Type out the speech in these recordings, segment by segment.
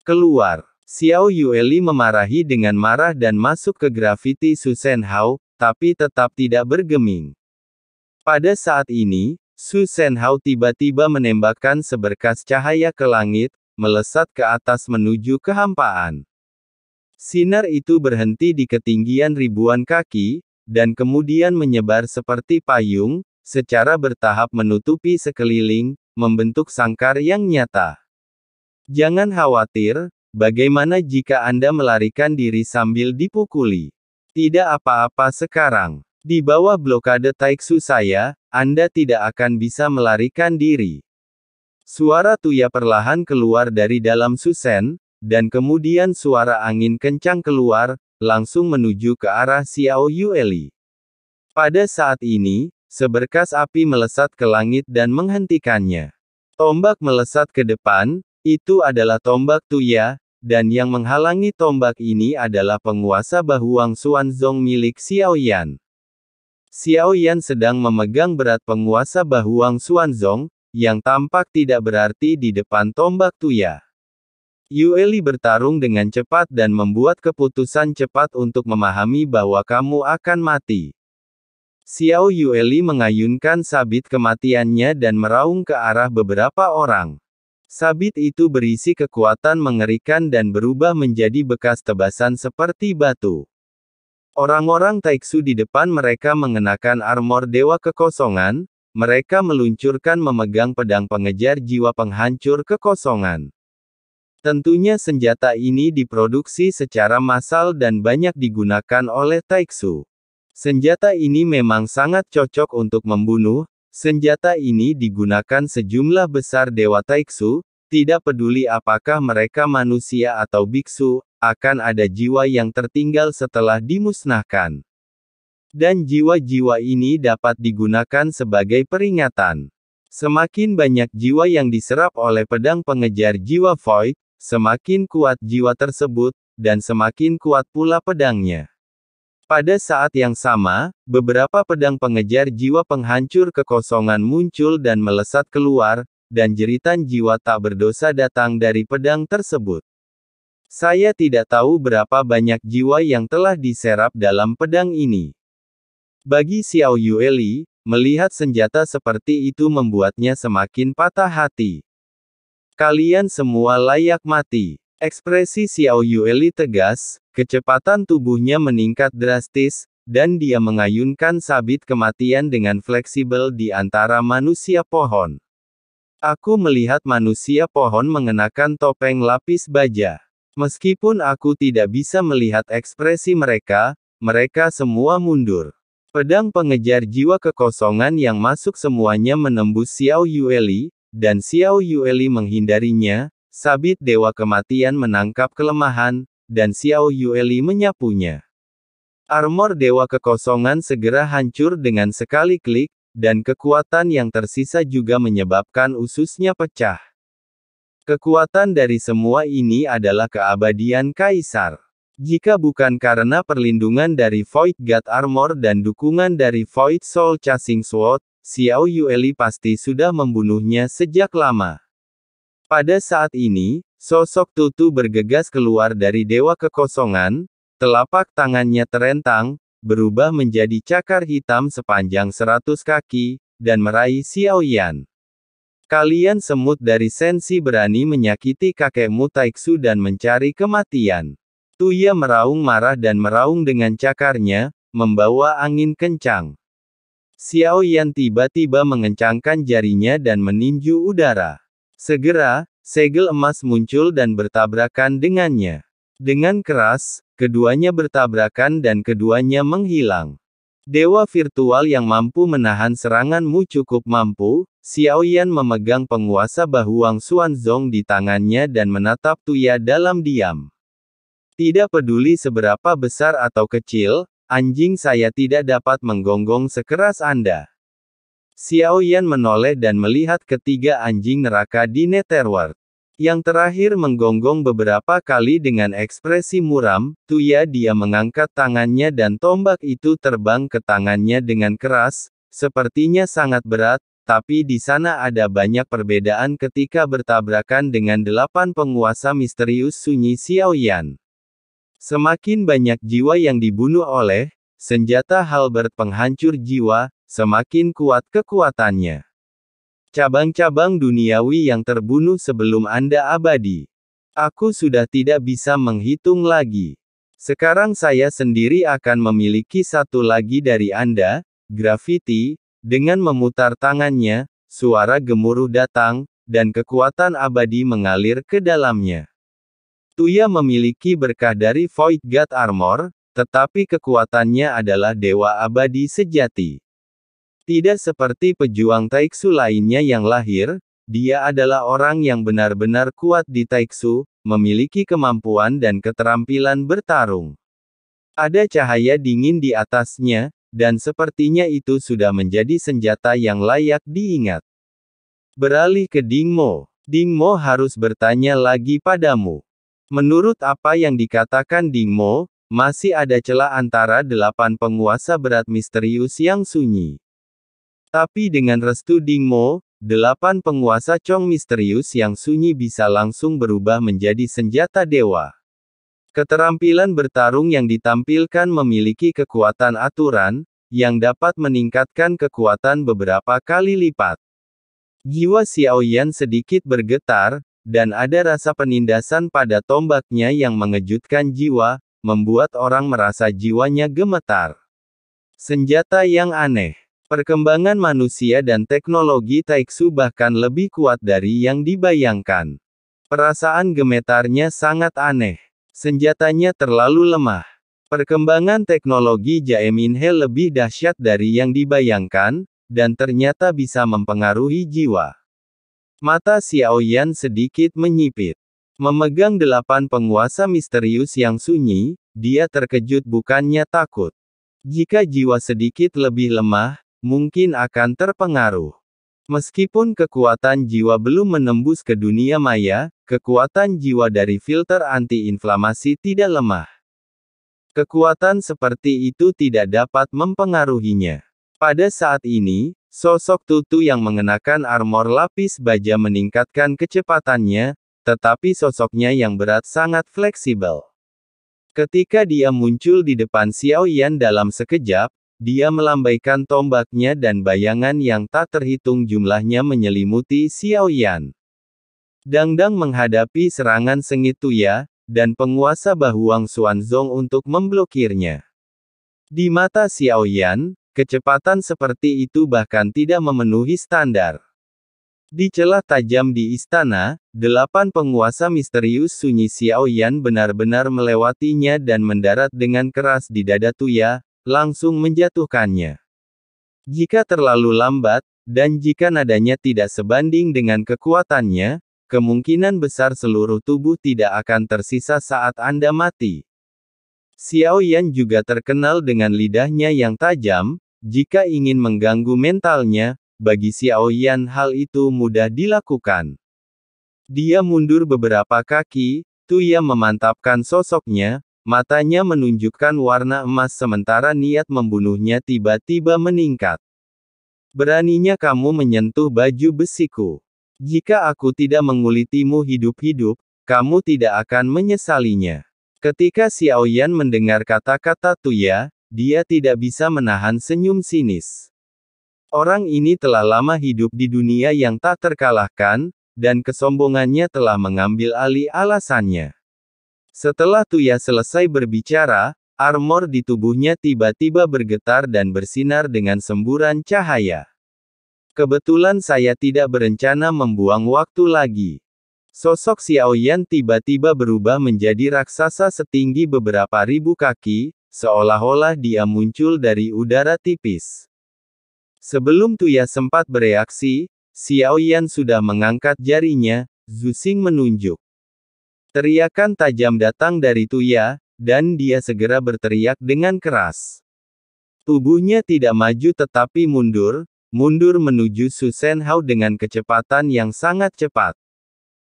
Keluar. Xiao Yueli memarahi dengan marah dan masuk ke grafiti Su Shenhao, tapi tetap tidak bergeming. Pada saat ini, Su Shenhao tiba-tiba menembakkan seberkas cahaya ke langit, melesat ke atas menuju kehampaan. Sinar itu berhenti di ketinggian ribuan kaki, dan kemudian menyebar seperti payung, secara bertahap menutupi sekeliling, membentuk sangkar yang nyata. Jangan khawatir, bagaimana jika Anda melarikan diri sambil dipukuli? Tidak apa-apa sekarang. Di bawah blokade Taiksu saya, Anda tidak akan bisa melarikan diri. Suara Tuya perlahan keluar dari dalam Susen, dan kemudian suara angin kencang keluar, langsung menuju ke arah Xiao Yueli. Pada saat ini, seberkas api melesat ke langit dan menghentikannya. Tombak melesat ke depan, itu adalah tombak Tuya, dan yang menghalangi tombak ini adalah penguasa Bahuang Xuanzong milik Xiao Yan. Xiao Yan sedang memegang berat penguasa Bahuang Xuanzong, yang tampak tidak berarti di depan tombak Tuya. Yueli bertarung dengan cepat dan membuat keputusan cepat untuk memahami bahwa kamu akan mati. Xiao Yueli mengayunkan sabit kematiannya dan meraung ke arah beberapa orang. Sabit itu berisi kekuatan mengerikan dan berubah menjadi bekas tebasan seperti batu. Orang-orang Taiksu di depan mereka mengenakan armor Dewa Kekosongan, mereka meluncurkan memegang pedang pengejar jiwa penghancur kekosongan. Tentunya senjata ini diproduksi secara massal dan banyak digunakan oleh Taiksu. Senjata ini memang sangat cocok untuk membunuh, senjata ini digunakan sejumlah besar Dewa Taiksu, tidak peduli apakah mereka manusia atau biksu, akan ada jiwa yang tertinggal setelah dimusnahkan. Dan jiwa-jiwa ini dapat digunakan sebagai peringatan. Semakin banyak jiwa yang diserap oleh pedang pengejar jiwa Void, semakin kuat jiwa tersebut, dan semakin kuat pula pedangnya. Pada saat yang sama, beberapa pedang pengejar jiwa penghancur kekosongan muncul dan melesat keluar, dan jeritan jiwa tak berdosa datang dari pedang tersebut. Saya tidak tahu berapa banyak jiwa yang telah diserap dalam pedang ini. Bagi Xiao Yueli, melihat senjata seperti itu membuatnya semakin patah hati. Kalian semua layak mati. Ekspresi Xiao Yueli tegas, kecepatan tubuhnya meningkat drastis, dan dia mengayunkan sabit kematian dengan fleksibel di antara manusia pohon. Aku melihat manusia pohon mengenakan topeng lapis baja. Meskipun aku tidak bisa melihat ekspresi mereka, mereka semua mundur. Pedang pengejar jiwa kekosongan yang masuk semuanya menembus Xiao Yueli, dan Xiao Yueli menghindarinya. Sabit Dewa Kematian menangkap kelemahan, dan Xiao Yueli menyapunya. Armor Dewa Kekosongan segera hancur dengan sekali klik, dan kekuatan yang tersisa juga menyebabkan ususnya pecah. Kekuatan dari semua ini adalah keabadian Kaisar. Jika bukan karena perlindungan dari Void God Armor dan dukungan dari Void Soul Chasing Sword, Xiao Yueli pasti sudah membunuhnya sejak lama. Pada saat ini, sosok Tutu bergegas keluar dari Dewa Kekosongan, telapak tangannya terentang, berubah menjadi cakar hitam sepanjang 100 kaki, dan meraih Xiao Yan. Kalian semut dari Sensi berani menyakiti kakekmu Taiksu dan mencari kematian. Tuya meraung marah dan meraung dengan cakarnya, membawa angin kencang. Xiao Yan tiba-tiba mengencangkan jarinya dan meninju udara. Segera, segel emas muncul dan bertabrakan dengannya. Dengan keras, keduanya bertabrakan dan keduanya menghilang. Dewa virtual yang mampu menahan seranganmu cukup mampu. Xiao Yan memegang penguasa Bahuang Xuanzong di tangannya dan menatap Tuya dalam diam. Tidak peduli seberapa besar atau kecil, anjing saya tidak dapat menggonggong sekeras Anda. Xiao Yan menoleh dan melihat ketiga anjing neraka di Netherworld. Yang terakhir menggonggong beberapa kali dengan ekspresi muram. Tuya dia mengangkat tangannya dan tombak itu terbang ke tangannya dengan keras, sepertinya sangat berat, tapi di sana ada banyak perbedaan ketika bertabrakan dengan 8 penguasa misterius sunyi Xiaoyan. Semakin banyak jiwa yang dibunuh oleh senjata halberd penghancur jiwa, semakin kuat kekuatannya. Cabang-cabang duniawi yang terbunuh sebelum Anda abadi. Aku sudah tidak bisa menghitung lagi. Sekarang saya sendiri akan memiliki satu lagi dari Anda, Gravity. Dengan memutar tangannya, suara gemuruh datang, dan kekuatan abadi mengalir ke dalamnya. Tuya memiliki berkah dari Void God Armor, tetapi kekuatannya adalah dewa abadi sejati. Tidak seperti pejuang Taiksu lainnya yang lahir, dia adalah orang yang benar-benar kuat di Taiksu, memiliki kemampuan dan keterampilan bertarung. Ada cahaya dingin di atasnya, dan sepertinya itu sudah menjadi senjata yang layak diingat. Beralih ke Dingmo. Dingmo harus bertanya lagi padamu. Menurut apa yang dikatakan Dingmo, masih ada celah antara 8 penguasa berat misterius yang sunyi. Tapi dengan restu Dingmo, 8 penguasa Chong misterius yang sunyi bisa langsung berubah menjadi senjata dewa. Keterampilan bertarung yang ditampilkan memiliki kekuatan aturan, yang dapat meningkatkan kekuatan beberapa kali lipat. Jiwa Xiaoyan sedikit bergetar, dan ada rasa penindasan pada tombaknya yang mengejutkan jiwa, membuat orang merasa jiwanya gemetar. Senjata yang aneh. Perkembangan manusia dan teknologi Taiksu bahkan lebih kuat dari yang dibayangkan. Perasaan gemetarnya sangat aneh. Senjatanya terlalu lemah. Perkembangan teknologi Jaeminhe lebih dahsyat dari yang dibayangkan, dan ternyata bisa mempengaruhi jiwa. Mata Xiaoyan sedikit menyipit. Memegang 8 penguasa misterius yang sunyi, dia terkejut bukannya takut. Jika jiwa sedikit lebih lemah, mungkin akan terpengaruh. Meskipun kekuatan jiwa belum menembus ke dunia maya, kekuatan jiwa dari filter anti-inflamasi tidak lemah. Kekuatan seperti itu tidak dapat mempengaruhinya. Pada saat ini, sosok Tutu yang mengenakan armor lapis baja meningkatkan kecepatannya, tetapi sosoknya yang berat sangat fleksibel. Ketika dia muncul di depan Xiaoyan dalam sekejap, dia melambaikan tombaknya dan bayangan yang tak terhitung jumlahnya menyelimuti Xiaoyan. Dangdang menghadapi serangan sengit Tuya, dan penguasa Bahuang Xuanzong untuk memblokirnya. Di mata Xiaoyan, kecepatan seperti itu bahkan tidak memenuhi standar. Di celah tajam di istana, 8 penguasa misterius sunyi Xiaoyan benar-benar melewatinya dan mendarat dengan keras di dada Tuya, langsung menjatuhkannya. Jika terlalu lambat, dan jika nadanya tidak sebanding dengan kekuatannya, kemungkinan besar seluruh tubuh tidak akan tersisa saat Anda mati. Xiaoyan juga terkenal dengan lidahnya yang tajam, jika ingin mengganggu mentalnya, bagi Xiaoyan hal itu mudah dilakukan. Dia mundur beberapa kaki, Tuya memantapkan sosoknya, matanya menunjukkan warna emas sementara niat membunuhnya tiba-tiba meningkat. Beraninya kamu menyentuh baju besiku. Jika aku tidak mengulitimu hidup-hidup, kamu tidak akan menyesalinya. Ketika Xiaoyan mendengar kata-kata Tuya, dia tidak bisa menahan senyum sinis. Orang ini telah lama hidup di dunia yang tak terkalahkan, dan kesombongannya telah mengambil alih alasannya. Setelah Tuya selesai berbicara, armor di tubuhnya tiba-tiba bergetar dan bersinar dengan semburan cahaya. Kebetulan saya tidak berencana membuang waktu lagi. Sosok Xiaoyan tiba-tiba berubah menjadi raksasa setinggi beberapa ribu kaki, seolah-olah dia muncul dari udara tipis. Sebelum Tuya sempat bereaksi, Xiaoyan sudah mengangkat jarinya, Zhuxing menunjuk. Teriakan tajam datang dari Tuya, dan dia segera berteriak dengan keras. Tubuhnya tidak maju tetapi mundur menuju Su Shenhao dengan kecepatan yang sangat cepat.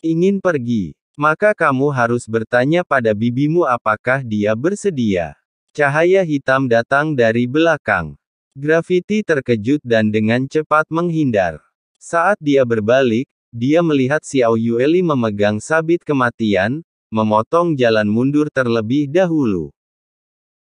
Ingin pergi? Maka kamu harus bertanya pada bibimu apakah dia bersedia. Cahaya hitam datang dari belakang. Graffiti terkejut dan dengan cepat menghindar. Saat dia berbalik, dia melihat Xiao Yueli memegang sabit kematian, memotong jalan mundur terlebih dahulu.